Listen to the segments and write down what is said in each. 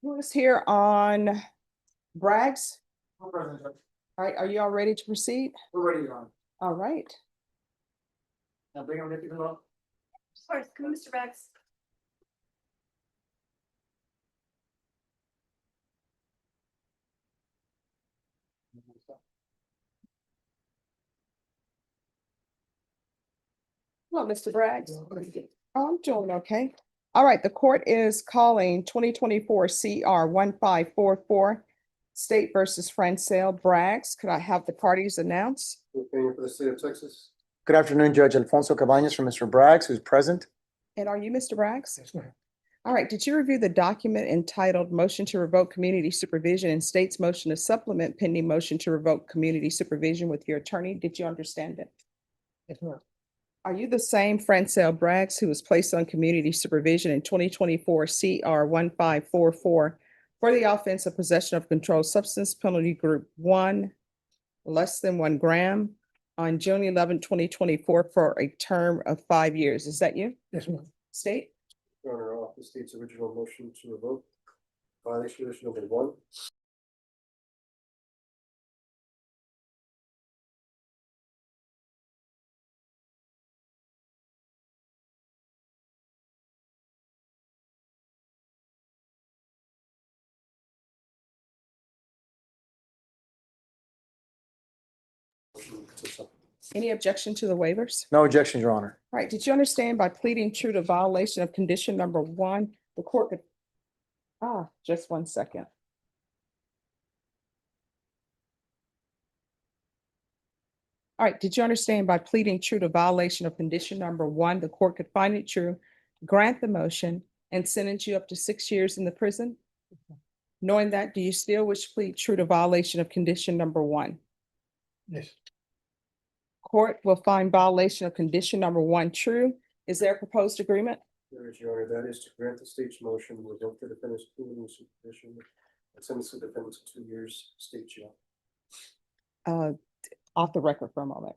Who is here on Bragg's? No present, Judge. All right, are you all ready to proceed? We're ready, Your Honor. All right. Now bring our deputy up. Of course, come on, Mr. Rex. Hello, Mr. Braggs. Oh, I'm doing okay. All right, the court is calling 2024 CR 1544 State versus Francel Braggs. Could I have the parties announce? Opinion for the state of Texas. Good afternoon, Judge Alfonso Cabañas from Mr. Braggs, who's present. And are you Mr. Braggs? Yes, ma'am. All right, did you review the document entitled Motion to Revoke Community Supervision and State's Motion to Supplement pending motion to revoke community supervision with your attorney? Did you understand it? Yes, ma'am. Are you the same Francel Braggs who was placed on community supervision in 2024 CR 1544 for the offense of possession of controlled substance penalty group 1, less than 1 gram, on June 11, 2024 for a term of 5 years? Is that you? Yes, ma'am. State? Your Honor, off the state's original motion to revoke violation condition number 1. Motion to supplement. Any objection to the waivers? No objections, Your Honor. All right, did you understand by pleading true to violation of condition number 1, the court could, just 1 second. All right, did you understand by pleading true to violation of condition number 1, the court could find it true, grant the motion, and sentence you up to 6 years in the prison? Knowing that, do you still wish to plead true to violation of condition number 1? Yes. Court will find violation of condition number 1 true. Is there a proposed agreement? There is, Your Honor, that is to grant the state's motion, revoke the defendant's community supervision, and sentence the defendant to 2 years state jail. Off the record for a moment.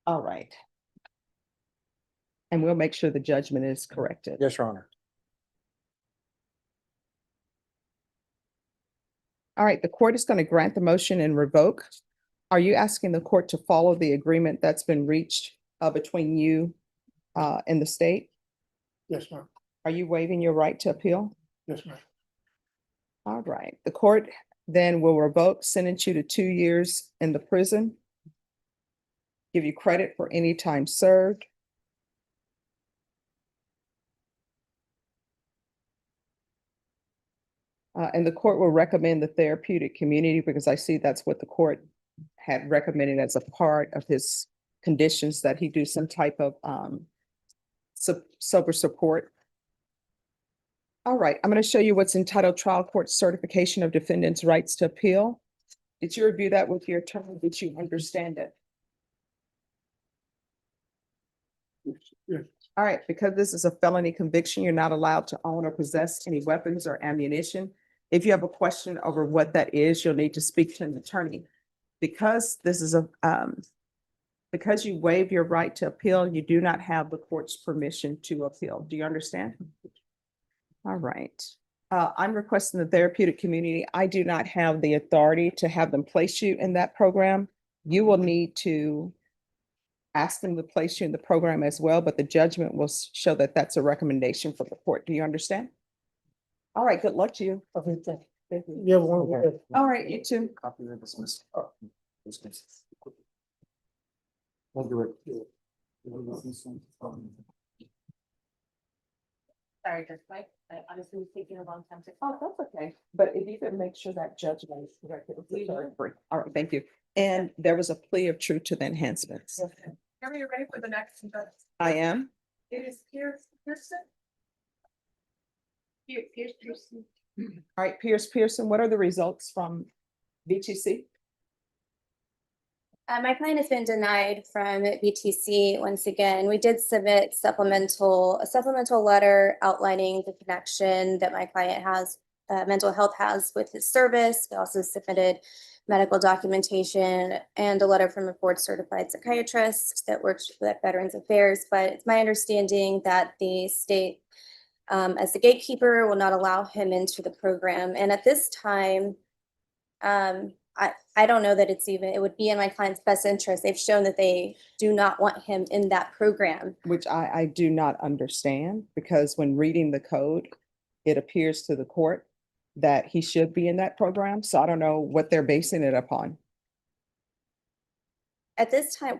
All right. And we'll make sure the judgment is corrected. Yes, Your Honor. All right, the court is going to grant the motion and revoke. Are you asking the court to follow the agreement that's been reached between you and the state? Yes, ma'am. Are you waiving your right to appeal? Yes, ma'am. All right, the court then will revoke, sentence you to 2 years in the prison, give you credit for any time served. And the court will recommend the therapeutic community because I see that's what the court had recommended as a part of his conditions, that he do some type of sober support. All right, I'm going to show you what's entitled Trial Court Certification of Defendant's Rights to Appeal. Did you review that with your attorney? Did you understand it? Yes. All right, because this is a felony conviction, you're not allowed to own or possess any weapons or ammunition. If you have a question over what that is, you'll need to speak to an attorney. Because this is because you waive your right to appeal, you do not have the court's permission to appeal. Do you understand? All right. I'm requesting the therapeutic community. I do not have the authority to have them place you in that program. You will need to ask them to place you in the program as well, but the judgment will show that that's a recommendation from the court. Do you understand? All right, good luck to you. Yeah, one. All right, you too. Copy of dismissal. Dismissal. Thank you, Rick. Sorry, Judge Mike, I honestly was taking a long time to. Oh, that's okay. But if you could make sure that judgment is correct, it was the third degree. All right, thank you. And there was a plea of truth to the enhancements. Are you ready for the next? I am. It is Pearson. Pearson. All right, Pearson, what are the results from VTC? My client has been denied from BTC once again. We did submit a supplemental letter outlining the connection that my client has, mental health has with his service. We also submitted medical documentation and a letter from a board certified psychiatrist that works with Veterans Affairs. But it's my understanding that the state, as the gatekeeper, will not allow him into the program. And at this time, I don't know that it would be in my client's best interest. They've shown that they do not want him in that program. Which I do not understand, because when reading the code, it appears to the court that he should be in that program. So I don't know what they're basing it upon. At this time,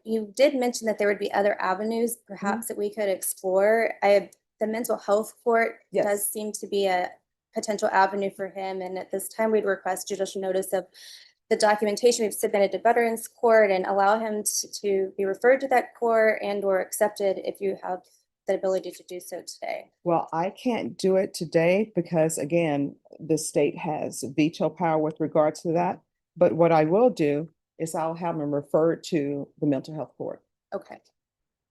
you did mention that there would be other avenues perhaps that we could explore. The mental health court Yes. does seem to be a potential avenue for him. And at this time, we'd request judicial notice of the documentation we've submitted to Veterans Court and allow him to be referred to that court and or accepted if you have the ability to do so today. Well, I can't do it today because again, the state has veto power with regards to that. But what I will do is I'll have him referred to the mental health court Okay.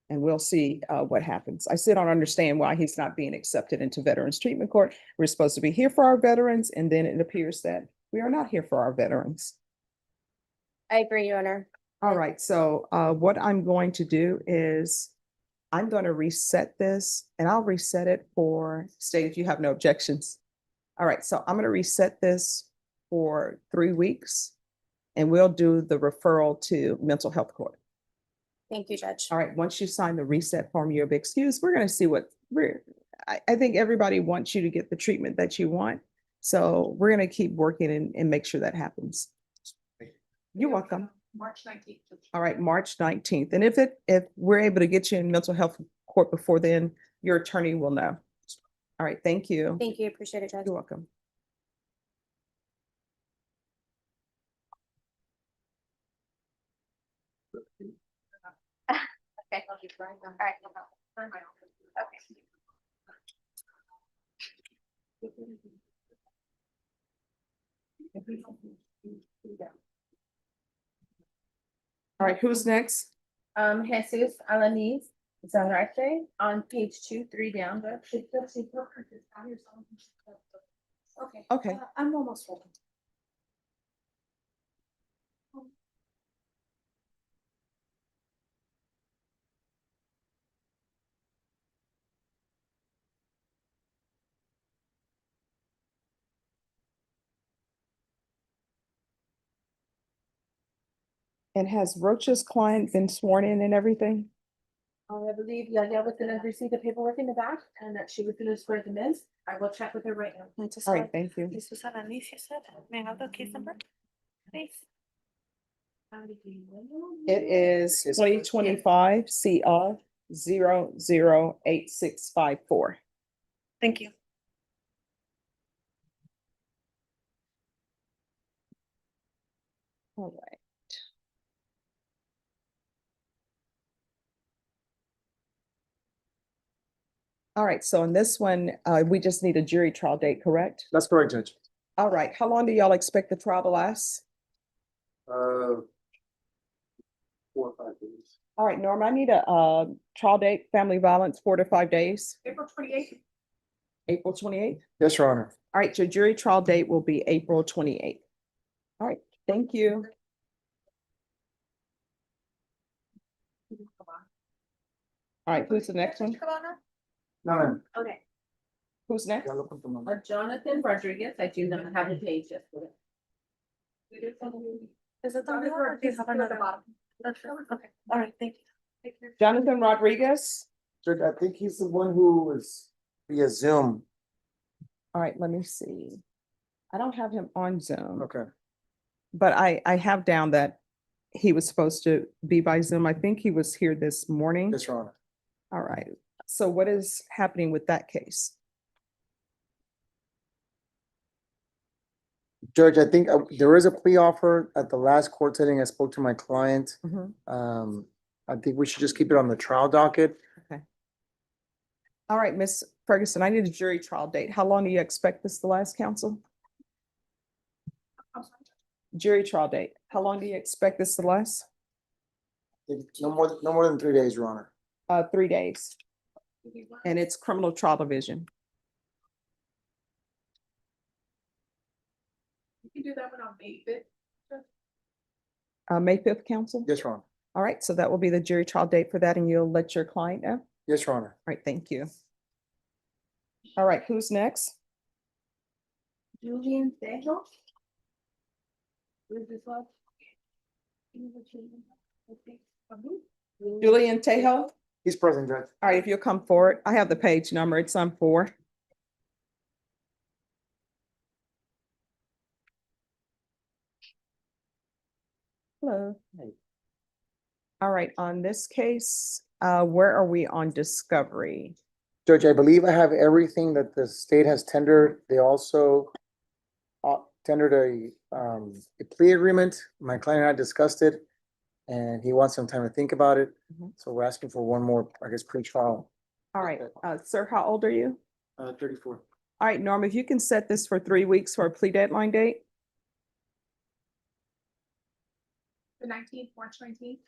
and we'll see what happens. I still don't understand why he's not being accepted into Veterans Treatment Court. We're supposed to be here for our veterans, and then it appears that we are not here for our veterans. I agree, Your Honor. All right, so what I'm going to do is I'm going to reset this, and I'll reset it for, state if you have no objections. All right, so I'm going to reset this for 3 weeks, and we'll do the referral to mental health court. Thank you, Judge. All right, once you sign the reset form, you'll be excused. We're going to see I think everybody wants you to get the treatment that you want. So we're going to keep working and make sure that happens. You're welcome. March 19th. All right, March 19th. And if we're able to get you in mental health court before then, your attorney will know. All right, thank you. Thank you. Appreciate it, Judge. You're welcome. Okay. All right. No problem. Okay. All right, who's next? Jesus Alanis Zarate on page 2, 3 down. Okay. Okay. I'm almost ready. And has Rocha's client been sworn in and everything? I believe Yanya was gonna receive the paperwork in the back and that she was gonna swear them in. I will check with her right now. All right, thank you. This was Alanis, you said. May I have the case number, please? It is 2025 CR 008654. Thank you. All right. All right, so in this one, we just need a jury trial date, correct? That's correct, Judge. All right, how long do y'all expect the trial to last? 4 or 5 days. All right, Norm, I need a trial date, family violence, 4 to 5 days. April 28th. April 28th. Yes, Your Honor. All right, your jury trial date will be April 28th. All right, thank you. All right, who's the next one? No, ma'am. Okay. Who's next? Ya lo confirmamos. Jonathan Rodriguez, I do not have the page yet. Is it the one or do you have another? Okay, all right, thank you. Jonathan Rodriguez. Judge, I think he's the one who was via Zoom. All right, let me see. I don't have him on Zoom, Okay. but I have down that he was supposed to be by Zoom. I think he was here this morning. Yes, Your Honor. All right, so what is happening with that case? Judge, I think there is a plea offer at the last court sitting. I spoke to my client. I think we should just keep it on the trial docket. All right, Miss Ferguson, I need a jury trial date. How long do you expect this to last, counsel? Jury trial date. How long do you expect this to last? No more than 3 days, Your Honor. 3 days. And it's criminal trial division. You can do that one on May 5th. May 5th, counsel? Yes, Your Honor. All right, so that will be the jury trial date for that, and you'll let your client know? All Yes, Your Honor. right, thank you. All right, who's next? Julian Tejo. Where's this one? Julian Tejo? He's present, Judge. All right, if you'll come forward, I have the page number. It's on 4. Hello. All right, on this case, where are we on discovery? Judge, I believe I have everything that the state has tendered. They also tendered a plea agreement. My client and I discussed it, and he wants some time to think about it. Mhm. So we're asking for one more, I guess, pre-trial. All right, sir, how old are you? 34. All right, Norm, if you can set this for 3 weeks for a plea deadline date? The 19th, March 19th.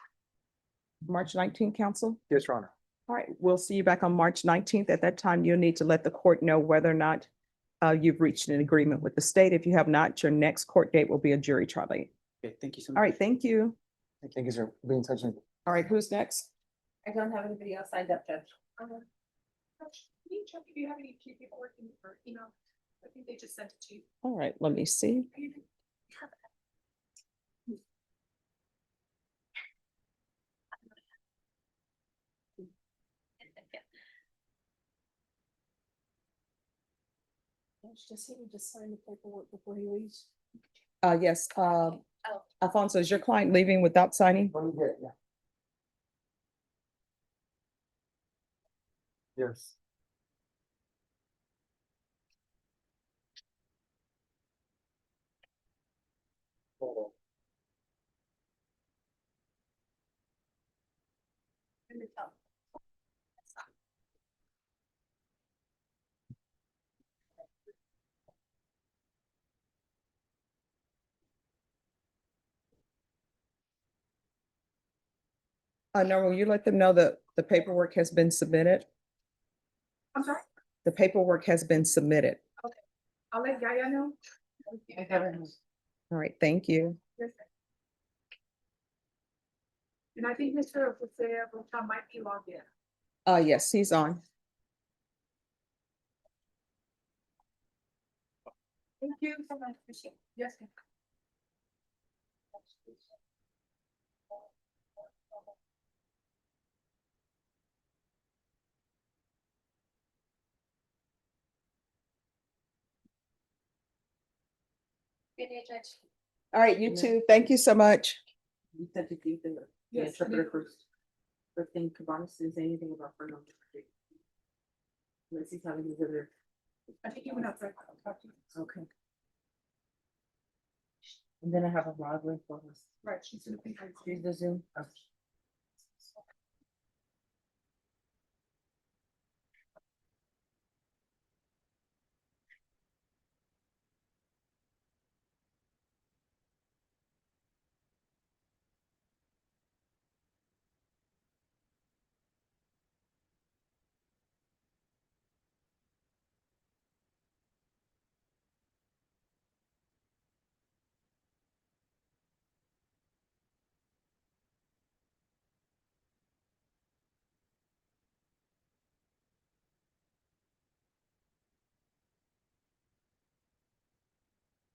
March 19th, counsel? Yes, Your Honor. All right, we'll see you back on March 19th. At that time, you'll need to let the court know whether or not you've reached an agreement with the state. If you have not, your next court date will be a jury trial date. Okay, thank you so All right, thank you. Thank you, sir. Be in touch. All right, who's next? I don't have anybody else signed up, Judge. Can you check if you have any paperwork in your email? I think they just sent it to you. All right, let me see. Just sign the paperwork before he leaves. Yes, Alfonso, is your client leaving without signing? Let me get it, yeah. Yes. No, will you let them know that the paperwork has been submitted? I'm sorry, The paperwork has been submitted. I'll let Yaya know. All right, thank you. And I think Mr. Jose might be logged in. Yes, he's on. Thank you so much. Appreciate it. Yes. ma'am. All right, you too. Thank you so much. You said to do the Yes, interpreter for thing Cabanas didn't say anything about her number. Let's see how many other. I think you went outside. I'll talk to you. Okay. And then I have a Broadway for us. Right, she's gonna be. Here's the Zoom.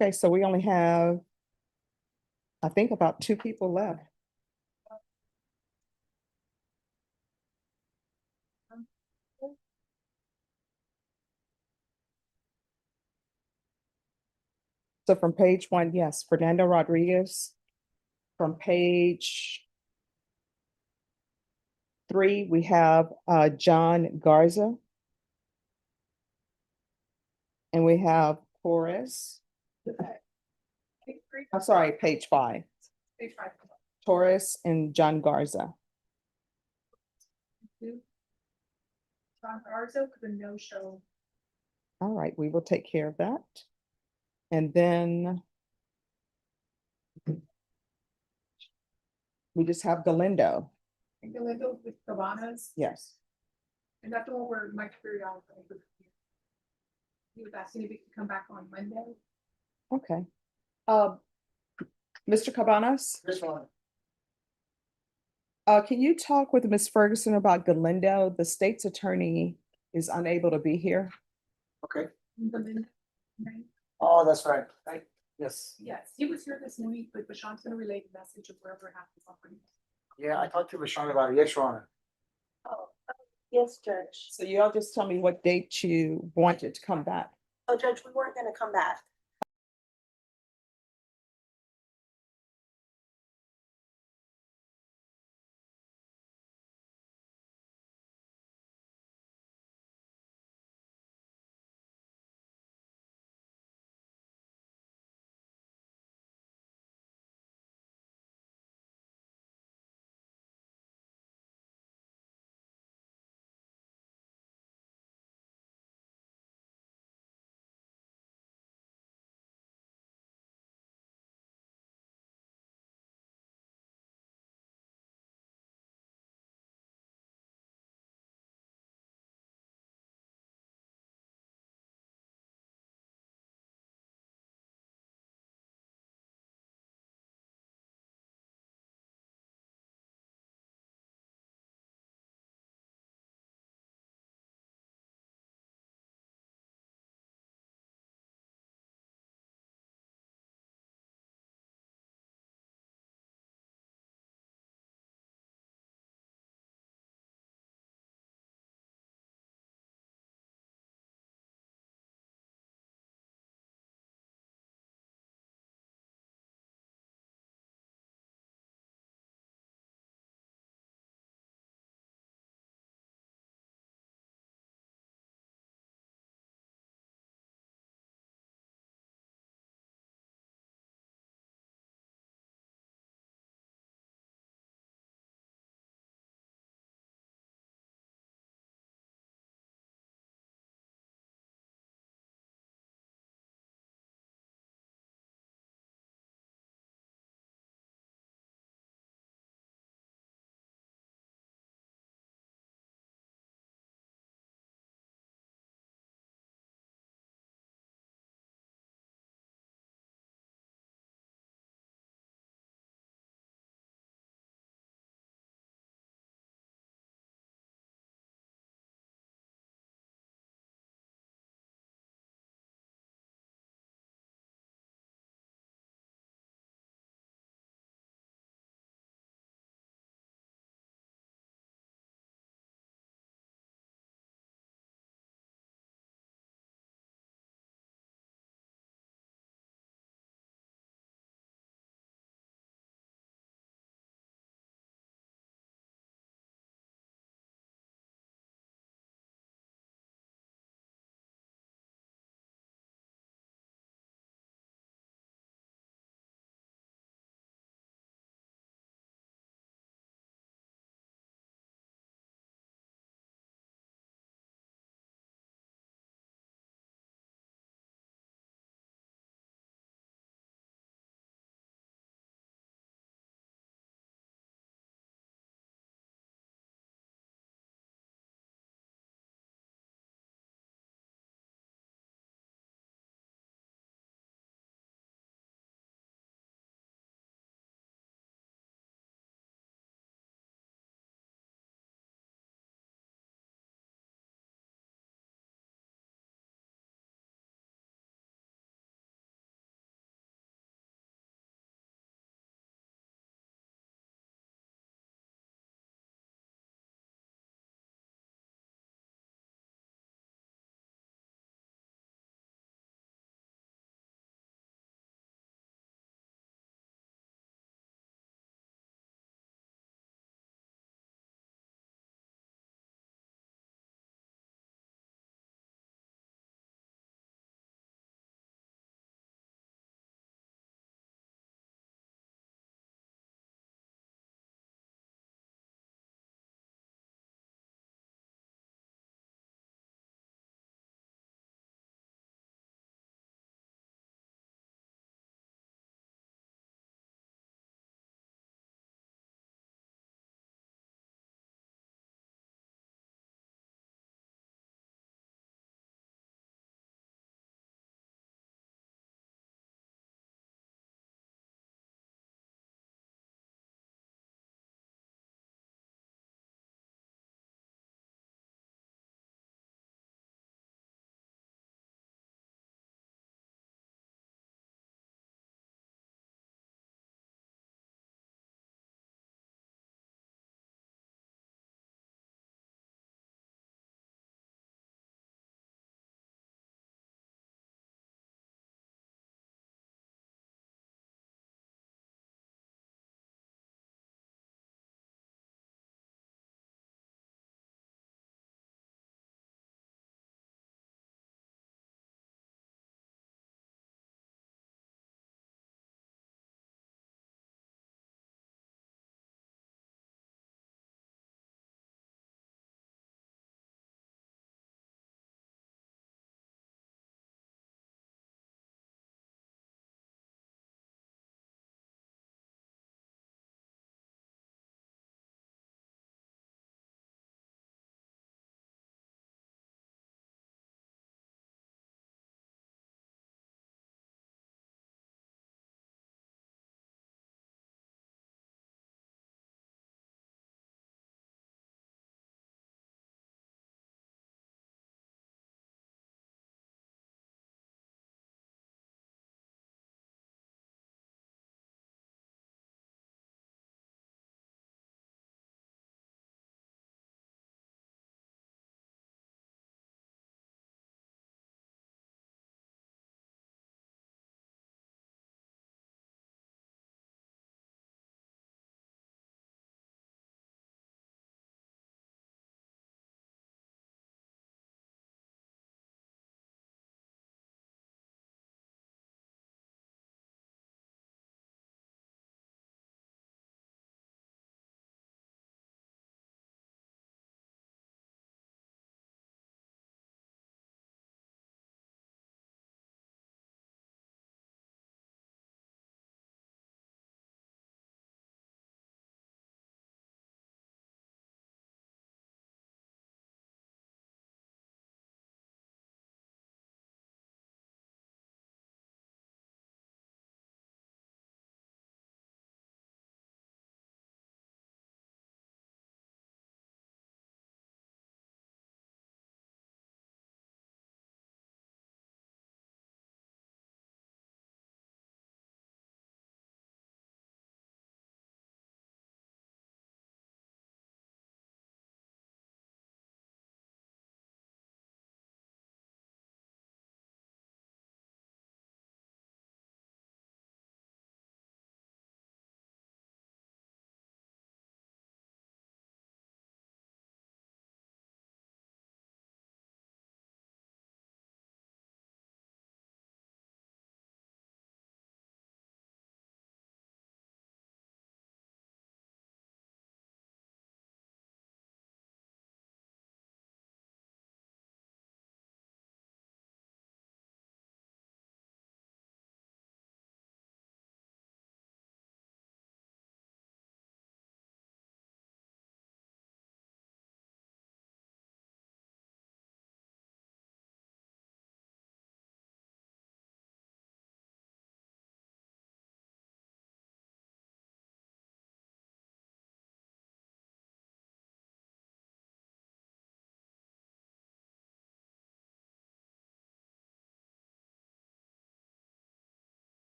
Okay, so we only have, I think, about two people left. So from page one, yes, Fernando Rodriguez. From page three, we have John Garza. And we have Torres. I'm sorry, page five, They tried. Torres and John Garza. John Garza with a no-show. All right, we will take care of that. And then we just have Galindo. And Galindo with Cabanas, Yes. and that's the one where Mike Pretrial. He was asking if he could come back on Monday. Okay. Mr. Cabanas, This one. can you talk with Ms. Ferguson about Galindo? The state's attorney is unable to be here. Okay. Galindo, right? Oh, that's right. Yes. Yes, he was here this morning, but Bashan's gonna relay the message of wherever happens. Yeah, I talked to Rashawn about it. Yes, Your Honor. Oh, yes, Judge. So y'all just tell me what date you wanted to come back. Oh, Judge, we weren't gonna come back.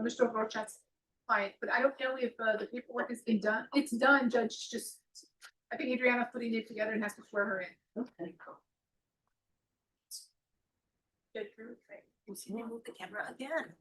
Mr. Rocha's client, but I don't know if, the paperwork has been done. It's done, Judge, just, I think Adriana's putting it together and has to swear her in. Okay, cool. Judge Drew, right? You see me move the camera again.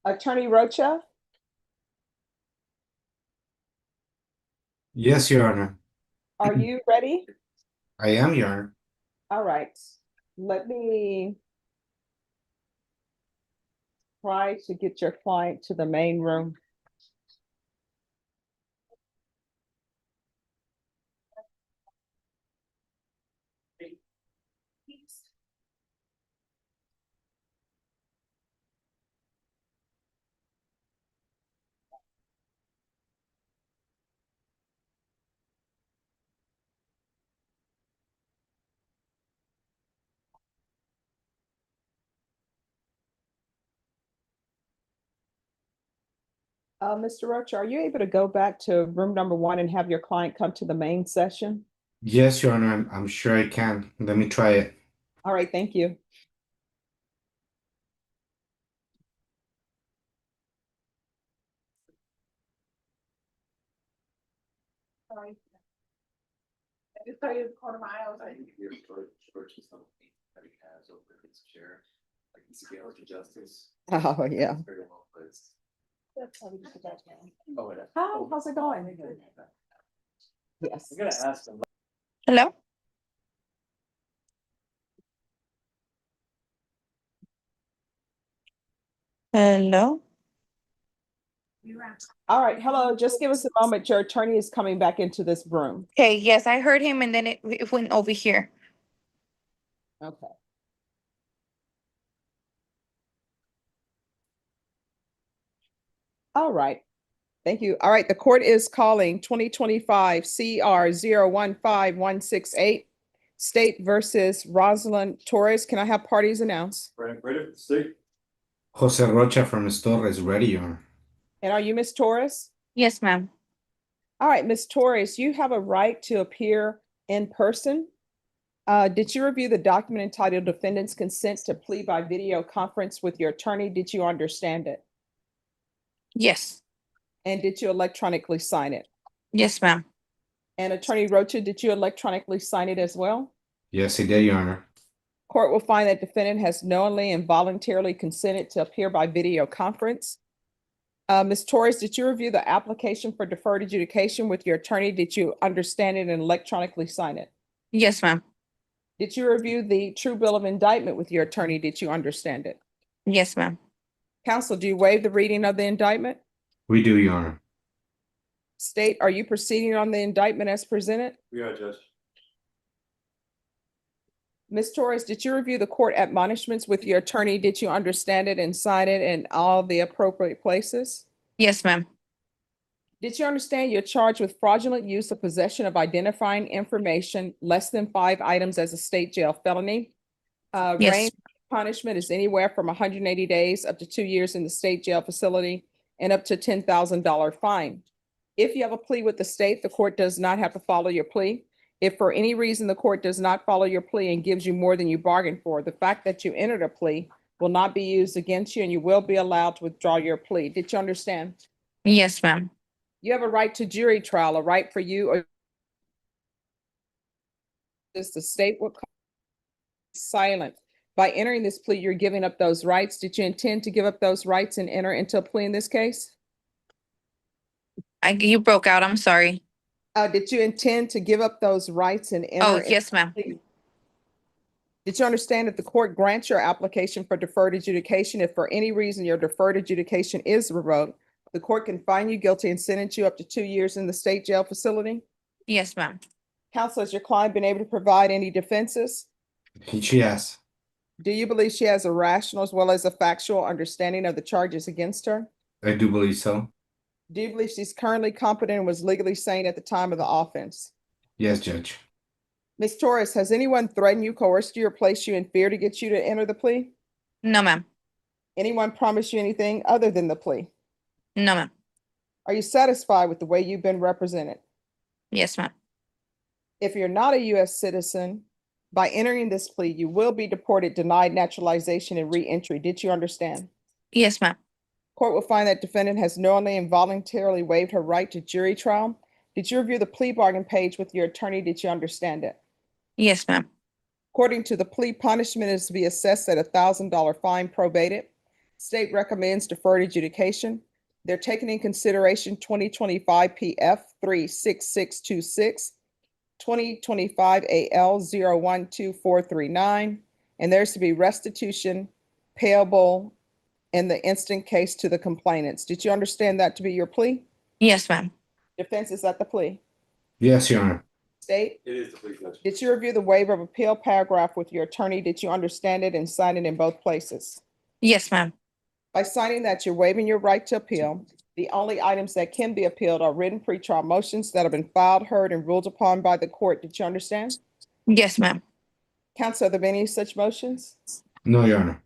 Attorney Rocha, Yes, Your Honor. are you ready? I am, Your Honor. All right, let me try to get your client to the main room. Mr. Rocha, are you able to go back to room number 1 and have your client come to the main session? Yes, Your Honor. I'm sure I can. Let me try it. All right, thank you. Sorry. I just tell you the corner of my eye, I was like, Oh, yeah. that's how we do that now. Hi, how's it going? Yes. Hello? Hello? All right, hello, just give us a moment. Your attorney is coming back into this room. Okay, yes, I heard him and then it went over here. Okay. All right, thank you. All right, the court is calling 2025 CR 015168, State versus Rosalind Torres. Can I have parties announced? Ready for the state? Jose Rocha from Store is ready, Your Honor. And are you Miss Torres? Yes, ma'am. All right, Miss Torres, you have a right to appear in person. Did you review the document entitled Defendant's Consent to Plea by Video Conference with your attorney? Did you understand it? Yes. And did you electronically sign it? Yes, ma'am. And Attorney Rocha, did you electronically sign it as well? Yes, he did, Your Honor. Court will find that defendant has knowingly and voluntarily consented to appear by video conference. Ms. Torres, did you review the application for deferred adjudication with your attorney? Did you understand it and electronically sign it? Yes, ma'am. Did you review the true bill of indictment with your attorney? Did you understand it? Yes, ma'am. Counsel, do you waive the reading of the indictment? We do, Your Honor. State, are you proceeding on the indictment as presented? We are, Judge. Ms. Torres, did you review the court admonishments with your attorney? Did you understand it and sign it in all the appropriate places? Yes, ma'am. Did you understand you're charged with fraudulent use of possession of identifying information less than 5 items as a state jail felony? Yes. Range of punishment is anywhere from 180 days up to 2 years in the state jail facility and up to $10,000 fine. If you have a plea with the state, the court does not have to follow your plea. If for any reason the court does not follow your plea and gives you more than you bargained for, the fact that you entered a plea will not be used against you and you will be allowed to withdraw your plea. Did you understand? Yes, ma'am. You have a right to jury trial, a right for you or is the state will silent. By entering this plea, you're giving up those rights. Did you intend to give up those rights and enter into a plea in this case? You broke out. I'm sorry. Did you intend to give up those rights and enter? Oh, into yes, ma'am. a plea? Did you understand that the court grants your application for deferred adjudication if for any reason your deferred adjudication is revoked? The court can find you guilty and sentence you up to 2 years in the state jail facility? Yes, ma'am. Counsel, has your client been able to provide any defenses? She has. Do you believe she has a rational as well as a factual understanding of the charges against her? I do believe so. Do you believe she's currently competent and was legally sane at the time of the offense? Yes, Judge. Ms. Torres, has anyone threatened you, coerced you, or placed you in fear to get you to enter the plea? No, ma'am. Anyone promised you anything other than the plea? No, ma'am. Are you satisfied with the way you've been represented? Yes, ma'am. If you're not a U.S. citizen, by entering this plea, you will be deported, denied naturalization, and re-entry. Did you understand? Yes, ma'am. Court will find that defendant has knowingly and voluntarily waived her right to jury trial. Did you review the plea bargain page with your attorney? Did you understand it? Yes, ma'am. According to the plea, punishment is to be assessed at $1,000 fine probated. State recommends deferred adjudication. They're taking in consideration 2025 PF 36626, 2025 AL 012439, and there's to be restitution payable in the instant case to the complainants. Did you understand that to be your plea? Yes, ma'am. Defense, is that the plea? Yes, Your Honor. State? It is the plea, Judge. Did you review the waiver of appeal paragraph with your attorney? Did you understand it and sign it in both places? Yes, ma'am. By signing that, you're waiving your right to appeal. The only items that can be appealed are written pretrial motions that have been filed, heard, and ruled upon by the court. Did you understand? Yes, ma'am. Counsel, are there any such motions? No, Your Honor.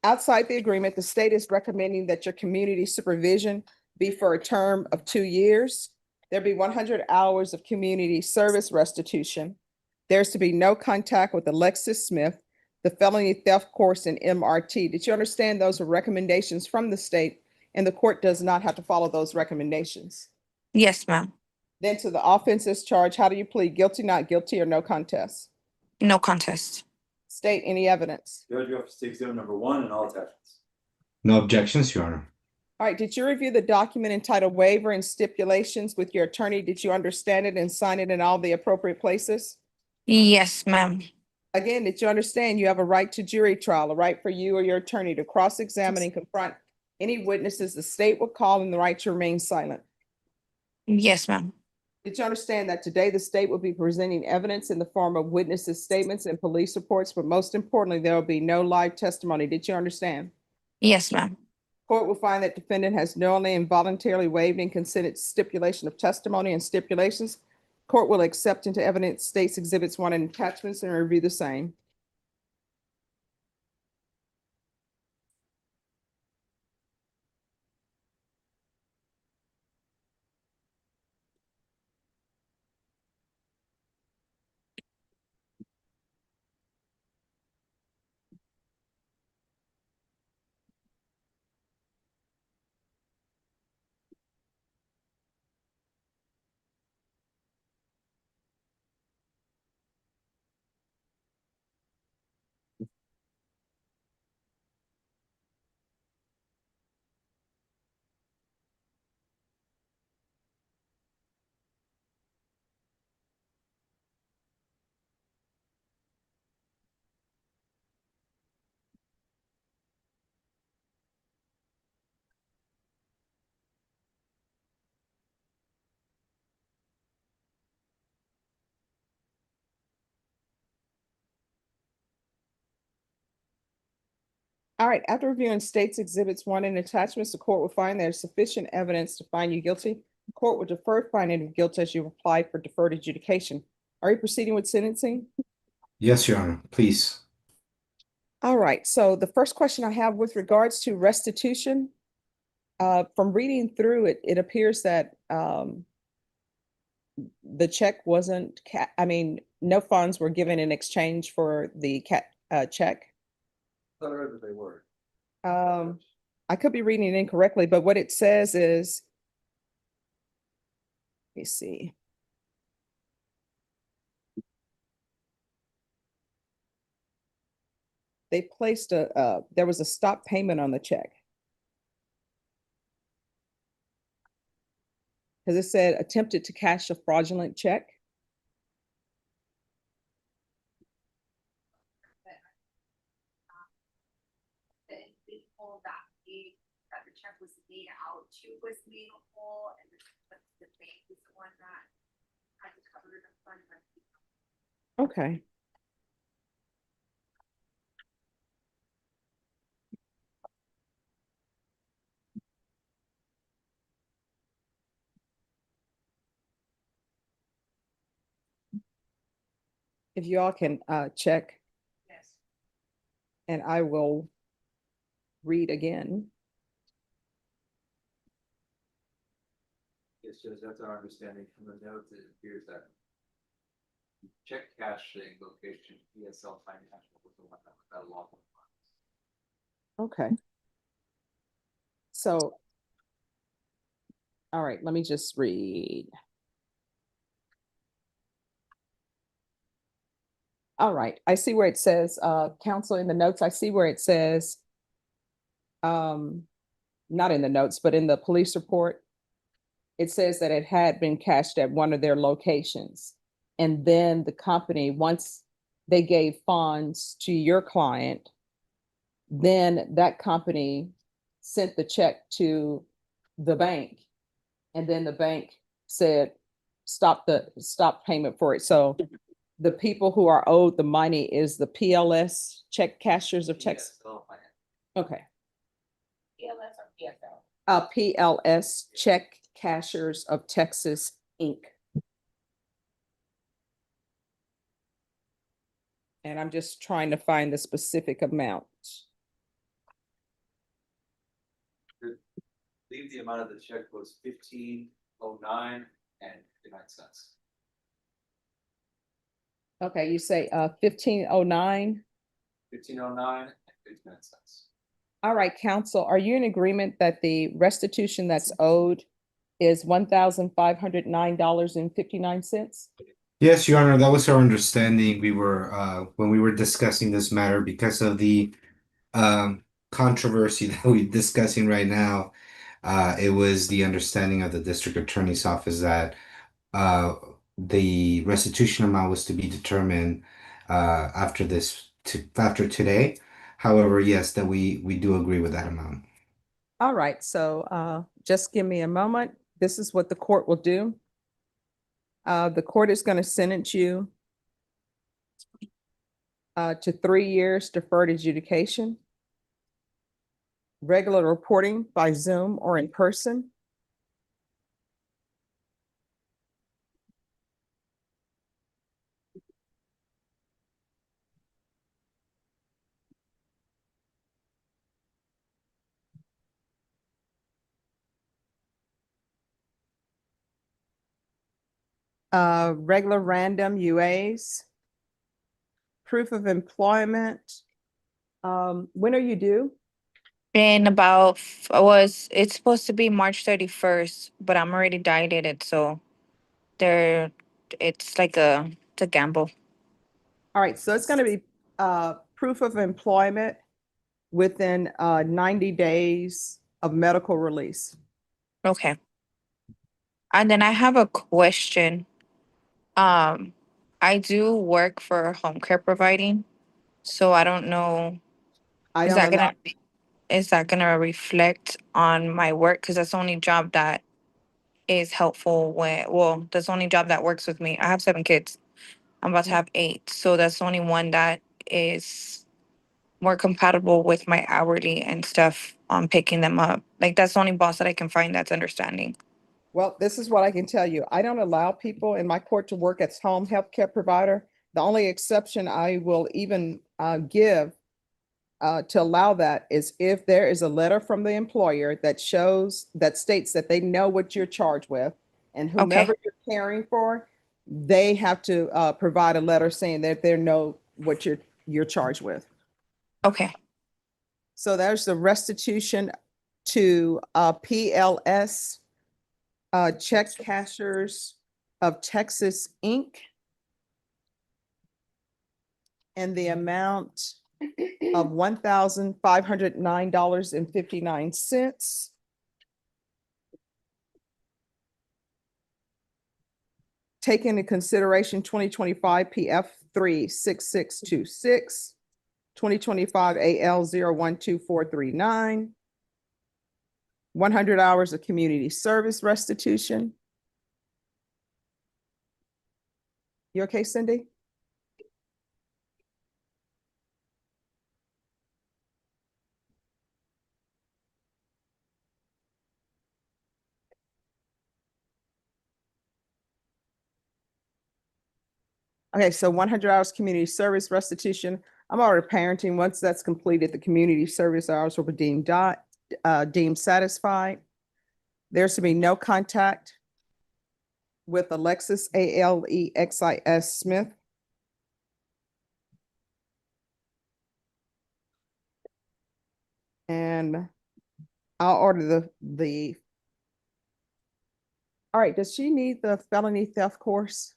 Outside the agreement, the state is recommending that your community supervision be for a term of 2 years. There be 100 hours of community service restitution. There's to be no contact with Alexis Smith, the felony theft course in MRT. Did you understand those are recommendations from the state and the court does not have to follow those recommendations? Yes, ma'am. Then to the offenses charge, how do you plead? Guilty, not guilty, or no contest? No contest. State any evidence. Judge, you have to take exhibit number 1 and all attachments. No objections, Your Honor. All right, did you review the document entitled waiver and stipulations with your attorney? Did you understand it and sign it in all the appropriate places? Yes, ma'am. Again, did you understand you have a right to jury trial, a right for you or your attorney to cross-examine and confront any witnesses the state will call and the right to remain silent? Yes, ma'am. Did you understand that today the state will be presenting evidence in the form of witnesses' statements and police reports, but most importantly, there will be no live testimony? Did you understand? Yes, ma'am. Court will find that defendant has knowingly and voluntarily waived and consented to stipulation of testimony and stipulations. Court will accept into evidence states exhibits 1 and attachments and review the same. All right, after reviewing states exhibits 1 and attachments, the court will find there is sufficient evidence to find you guilty. The court will defer finding of guilt as you applied for deferred adjudication. Are you proceeding with sentencing? Yes, Your Honor. Please. All right, so the first question I have with regards to restitution, from reading through it, it appears that the check wasn't, no funds were given in exchange for the check. I thought I read that they were. I could be reading it incorrectly, but what it says is, let me see. They placed there was a stop payment on the check. Because it said attempted to cash a fraudulent check. They told that the check was made out to was made whole and the bank was the one that had to cover the fund. Okay. If you all can check. Yes. And I will read again. Yes, Judge, that's our understanding from the notes. It appears that check cashing location, PSL Financial was the one that was that lawful funds. Okay. So, all right, let me just read. All right, I see where it says, counsel in the notes, I see where it says not in the notes, but in the police report, it says that it had been cashed at one of their locations. And then the company, once they gave funds to your client, then that company sent the check to the bank. And then the bank said, stop payment for it. So the people who are owed the money is the PLS check cashers of Texas. Yes, all finance. Okay. PLS or PSL? PLS check cashers of Texas, Inc. And I'm just trying to find the specific amount. Leave the amount of the check was 1509 and 59 cents. Okay, you say 1509. 1509 and 59 cents. All right, council, are you in agreement that the restitution that's owed is $1,509.59? Yes, Your Honor, that was our understanding. We were when we were discussing this matter because of the controversy that we're discussing right now. It was the understanding of the district attorney's office that the restitution amount was to be determined after today. However, yes, that we do agree with that amount. All right, so just give me a moment. This is what the court will do. The court is going to sentence you to 3 years deferred adjudication, regular reporting by Zoom or in person, regular random UAs, proof of employment. When are you due? In it's supposed to be March 31st, but I'm already dieted, so there, it's like it's a gamble. All right, so it's going to be proof of employment within 90 days of medical release. Okay. And then I have a question. I do work for home care providing, so I don't know, I is don't that allow, gonna reflect on my work? Because that's the only job that is helpful that's the only job that works with me. I have 7 kids. I'm about to have 8. So that's the only one that is more compatible with my hourly and stuff on picking them up. Like that's the only boss that I can find that's understanding. well, this is what I can tell you. I don't allow people in my court to work as home healthcare provider. The only exception I will even give to allow that is if there is a letter from the employer that states that they know what you're charged with, and whomever you're caring for, they have to provide a letter saying that they know what you're charged with. Okay. So there's the restitution to PLS check cashers of Texas, Inc. And the amount of $1,509.59. Take into consideration 2025 PF 36626, 2025 AL 012439, 100 hours of community service restitution. You okay, Cindy? Okay, so 100 hours community service restitution. I'm already parenting. Once that's completed, the community service hours will be deemed satisfied. There's to be no contact with Alexis, Alexis Smith. And I'll order the. All right, does she need the felony theft course?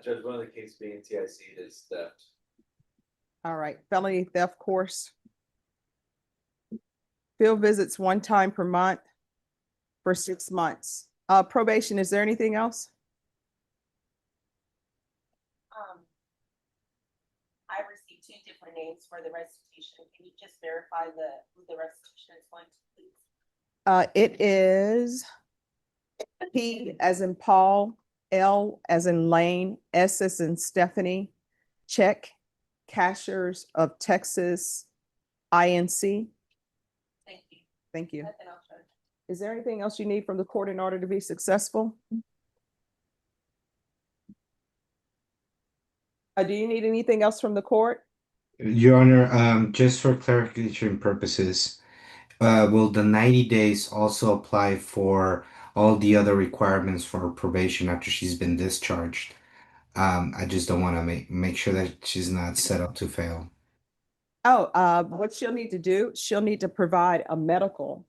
Judge, one of the cases being TIC is theft. All right, felony theft course. field visits one time per month for 6 months. Probation, is there anything else? I received two different names for the restitution. Can you just verify who the restitution is going to, please? It is P as in Paul, L as in Lane, S as in Stephanie, check, Cashers of Texas, INC. Thank you. Thank you. Nothing else, Judge. Is there anything else you need from the court in order to be successful? Do you need anything else from the court? Your Honor, just for clarification purposes, will the 90 days also apply for all the other requirements for probation after she's been discharged? I just don't want to make sure that she's not set up to fail. Oh, what she'll need to do, she'll need to provide a medical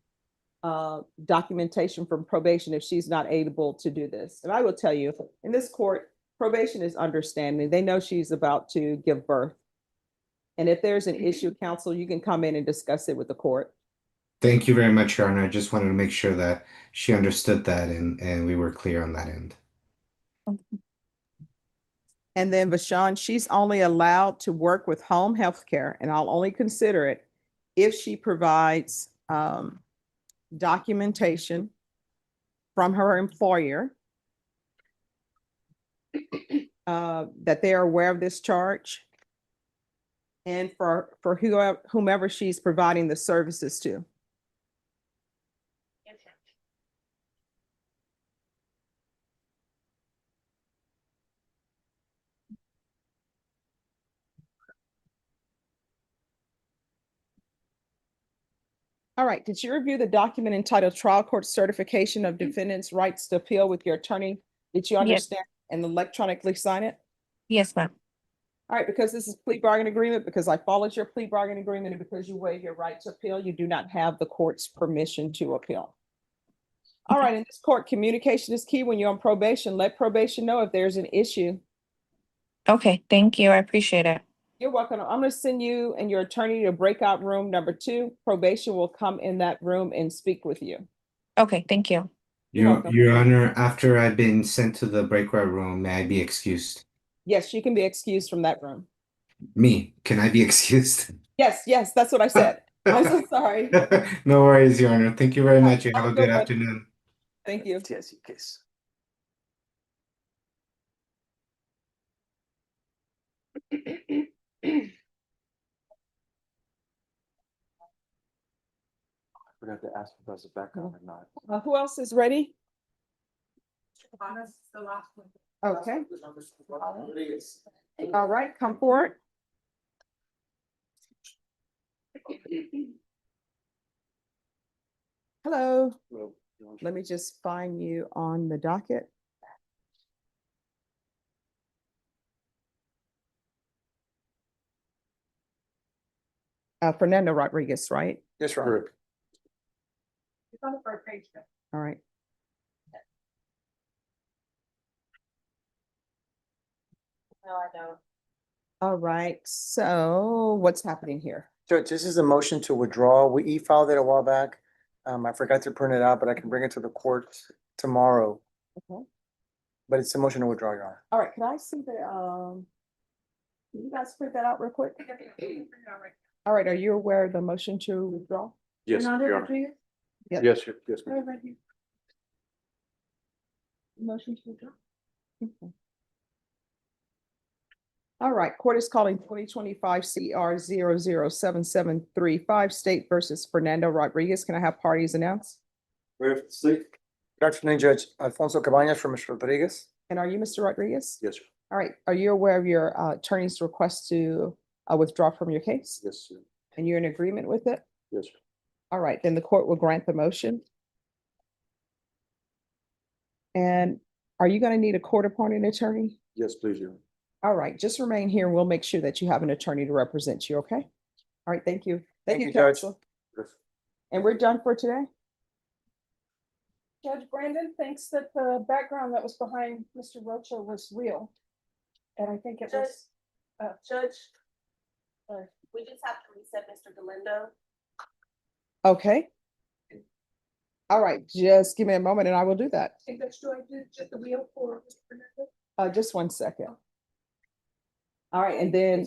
documentation from probation if she's not able to do this. And I will tell you, in this court, probation is understanding. They know she's about to give birth. And if there's an issue, counsel, you can come in and discuss it with the court. Thank you very much, Your Honor. I just wanted to make sure that she understood that and we were clear on that end. And then Vashon, she's only allowed to work with home health care, and I'll only consider it if she provides documentation from her employer that they are aware of this charge, and for whomever she's providing the services to. All right, did you review the document entitled Trial Court Certification of Defendant's Rights to Appeal with your attorney? Did you understand and electronically sign it? Yes, ma'am. All right, because this is plea bargain agreement, because I followed your plea bargain agreement, and because you waive your right to appeal, you do not have the court's permission to appeal. All right, in this court, communication is key when you're on probation. Let probation know if there's an issue. Okay, thank you. I appreciate it. You're welcome. I'm going to send you and your attorney to breakout room number 2. Probation will come in that room and speak with you. Okay, thank you. You're welcome. Your Honor, after I've been sent to the breakout room, may I be excused? Yes, you can be excused from that room. Me, can I be excused? Yes, that's what I said. I'm so sorry. No worries, Your Honor. Thank you very All much. right, You have have a a good good one. afternoon. Thank you. Yes, case. I forgot to ask if that's a background or not. Who else is ready? Cabanas is the last one. Okay. All right, come forward. Hello. Let me just find you on the docket. Fernando Rodriguez, right? Yes, Your Honor. It's on the first page. All right. No, I don't. All right, so what's happening here? Judge, this is a motion to withdraw. We e-filed it a while back. I forgot to print it out, but I can bring it to the court tomorrow. Okay. But it's a motion to withdraw, Your Honor. All right, can I see the, can you guys print that out real quick? All right, are you aware of the motion to withdraw? Yes, Fernando Your Honor. Rodriguez? Yes, yes, ma'am. Right here. Motion to withdraw. Okay. All right, court is calling 2025 CR 007735 State versus Fernando Rodriguez. Can I have parties announced? Ready for the state? Good afternoon, Judge. Alfonso Cabañas from Mr. Rodriguez. And are you Mr. Rodriguez? Yes, sir. All right, are you aware of your attorney's request to withdraw from your case? Yes, sir. And you're in agreement with it? Yes, sir. All right, then the court will grant the motion. And are you going to need a court-appointed attorney? Yes, please, Your Honor. All right, just remain here. We'll make sure that you have an attorney to represent you, okay? All right, thank you. Thank you, Judge. counsel. Yes. And we're done for today? Judge Brandon thinks that the background that was behind Mr. Rocha was real. And I think it was, Judge, we just have to reset Mr. Galindo. Okay. All right, just give me a moment and I will do that. think that's true, I did just the wheel for Mr. Fernandez. Just one second. All right, and then